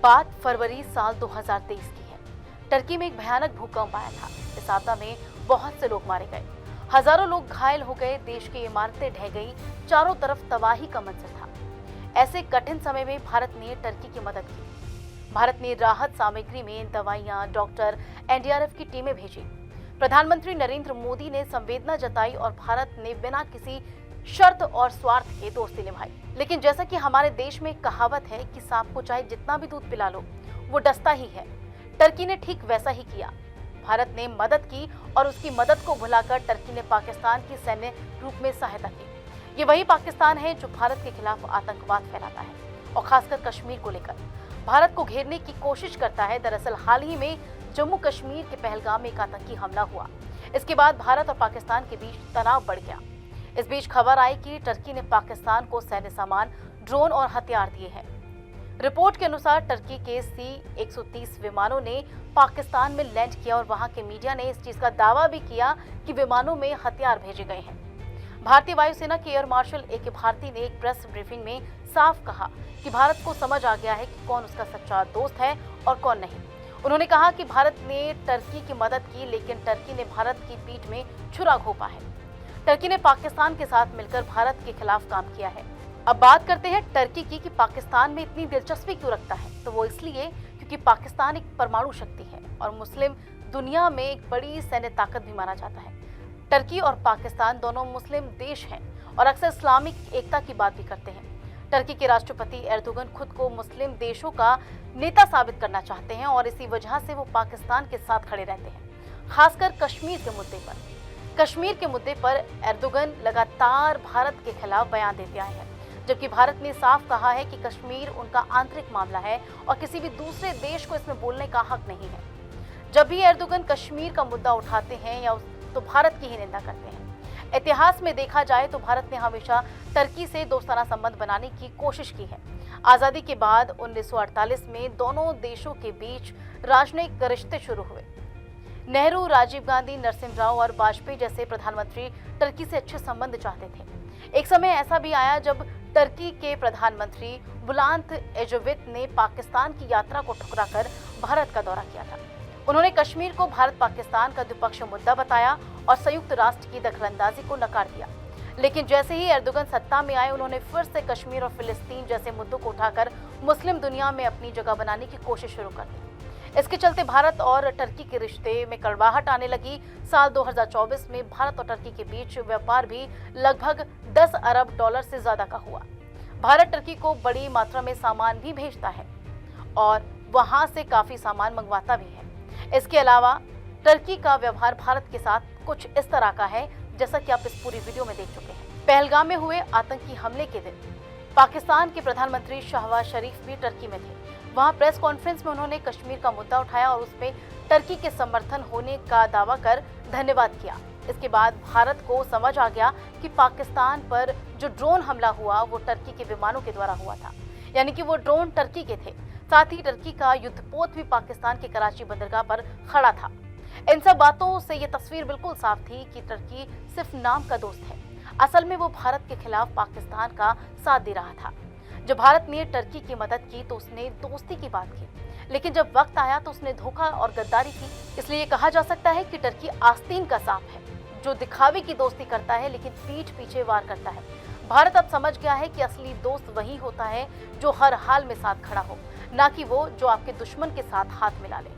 बात फरवरी साल 2023 की है। टर्की में एक भयानक भूकंप आया था। इस आपदा में बहुत से लोग मारे गए, हजारों लोग घायल हो गए, देश की इमारतें ढह गई, चारों तरफ तबाही का मंजर था। ऐसे कठिन समय में भारत ने टर्की की मदद की। भारत ने राहत सामग्री में दवाइयां, डॉक्टर, एनडीआरएफ की टीमें भेजी। प्रधानमंत्री नरेंद्र मोदी ने संवेदना जताई और भारत ने बिना किसी शर्त और स्वार्थ के दोस्ती निभाई। लेकिन जैसा कि हमारे देश में कहावत है कि सांप को चाहे जितना भी दूध पिला लो वो डसता ही है, टर्की ने ठीक वैसा ही किया। भारत ने मदद की और उसकी मदद को भुलाकर टर्की ने पाकिस्तान की सैन्य रूप में सहायता की। ये वही पाकिस्तान है जो भारत के खिलाफ आतंकवाद फैलाता है और खासकर कश्मीर को लेकर भारत को घेरने की कोशिश करता है। दरअसल हाल ही में जम्मू कश्मीर के पहलगाम में एक आतंकी हमला हुआ। इसके बाद भारत और पाकिस्तान के बीच तनाव बढ़ गया। इस बीच खबर आई कि टर्की ने पाकिस्तान को सैन्य सामान, ड्रोन और हथियार दिए हैं। रिपोर्ट के अनुसार टर्की के C-130 विमानों ने पाकिस्तान में लैंड किया और वहां के मीडिया ने इस चीज का दावा भी किया कि विमानों में हथियार भेजे गए हैं। भारतीय वायुसेना के एयर मार्शल A.K. भारती ने एक प्रेस ब्रीफिंग में साफ कहा कि भारत को समझ आ गया है कि कौन उसका सच्चा दोस्त है और कौन नहीं। उन्होंने कहा कि भारत ने टर्की की मदद की, लेकिन टर्की ने भारत की पीठ में छुरा घोंपा है। टर्की ने पाकिस्तान के साथ मिलकर भारत के खिलाफ काम किया है। अब बात करते हैं टर्की की कि पाकिस्तान में इतनी दिलचस्पी क्यों रखता है। तो वो इसलिए क्योंकि पाकिस्तान एक परमाणु शक्ति है और मुस्लिम दुनिया में एक बड़ी सैन्य ताकत भी माना जाता है। टर्की और पाकिस्तान दोनों मुस्लिम देश हैं और अक्सर इस्लामिक एकता की बात भी करते हैं। टर्की के राष्ट्रपति एर्दोगन खुद को मुस्लिम देशों का नेता साबित करना चाहते हैं और इसी वजह से वो पाकिस्तान के साथ खड़े रहते हैं, खासकर कश्मीर के मुद्दे पर। कश्मीर के मुद्दे पर एर्दोगन लगातार भारत के खिलाफ बयान देते आए हैं, जबकि भारत ने साफ कहा है कि कश्मीर उनका आंतरिक मामला है और किसी भी दूसरे देश को इसमें बोलने का हक नहीं है। जब भी एर्दोगन कश्मीर का मुद्दा उठाते हैं या तो भारत की ही निंदा करते हैं। इतिहास में देखा जाए तो भारत ने हमेशा टर्की से दोस्ताना संबंध बनाने की कोशिश की है। आजादी के बाद 1948 में दोनों देशों के बीच राजनयिक रिश्ते शुरू हुए। नेहरू, राजीव गांधी, नरसिम्हा और वाजपेयी जैसे प्रधानमंत्री टर्की से अच्छे संबंध चाहते थे। एक समय ऐसा भी आया जब टर्की के प्रधानमंत्री बुलांत एजोवित ने पाकिस्तान की यात्रा को ठुकराकर भारत का दौरा किया था। उन्होंने कश्मीर को भारत पाकिस्तान का द्विपक्षीय मुद्दा बताया और संयुक्त राष्ट्र की दखलंदाजी को नकार दिया। लेकिन जैसे ही एर्दोगन सत्ता में आए, उन्होंने फिर से कश्मीर और फिलिस्तीन जैसे मुद्दों को उठाकर मुस्लिम दुनिया में अपनी जगह बनाने की कोशिश शुरू कर दी। इसके चलते भारत और टर्की के रिश्ते में कड़वाहट आने लगी। साल 2024 में भारत और टर्की के बीच व्यापार भी लगभग 10 अरब डॉलर से ज्यादा का हुआ। भारत टर्की को बड़ी मात्रा में सामान भी भेजता है और वहां से काफी सामान मंगवाता भी है। इसके अलावा टर्की का व्यवहार भारत के साथ कुछ इस तरह का है जैसा कि आप इस पूरी वीडियो में देख चुके हैं। पहलगाम में हुए आतंकी हमले के दिन पाकिस्तान के प्रधानमंत्री शहबाज शरीफ भी टर्की में थे। वहां प्रेस कॉन्फ्रेंस में उन्होंने कश्मीर का मुद्दा उठाया और उसमें टर्की के समर्थन होने का दावा कर धन्यवाद किया। इसके बाद भारत को समझ आ गया कि पाकिस्तान पर जो ड्रोन हमला हुआ वो टर्की के विमानों के द्वारा हुआ था, यानी कि वो ड्रोन टर्की के थे। साथ ही टर्की का युद्धपोत भी पाकिस्तान के कराची बंदरगाह पर खड़ा था। इन सब बातों से ये तस्वीर बिल्कुल साफ थी कि टर्की सिर्फ नाम का दोस्त है, असल में वो भारत के खिलाफ पाकिस्तान का साथ दे रहा था। जब भारत ने टर्की की मदद की तो उसने दोस्ती की बात की, लेकिन जब वक्त आया तो उसने धोखा और गद्दारी की। इसलिए कहा जा सकता है कि टर्की आस्तीन का सांप है जो दिखावे की दोस्ती करता है लेकिन पीठ पीछे वार करता है। भारत अब समझ गया है कि असली दोस्त वही होता है जो हर हाल में साथ खड़ा हो, ना कि वो जो आपके दुश्मन के साथ हाथ मिला ले।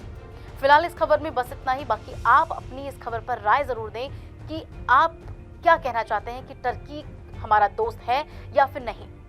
फिलहाल इस खबर में बस इतना ही। बाकी आप अपनी इस खबर पर राय जरूर दें कि आप क्या कहना चाहते हैं कि टर्की हमारा दोस्त है या फिर नहीं।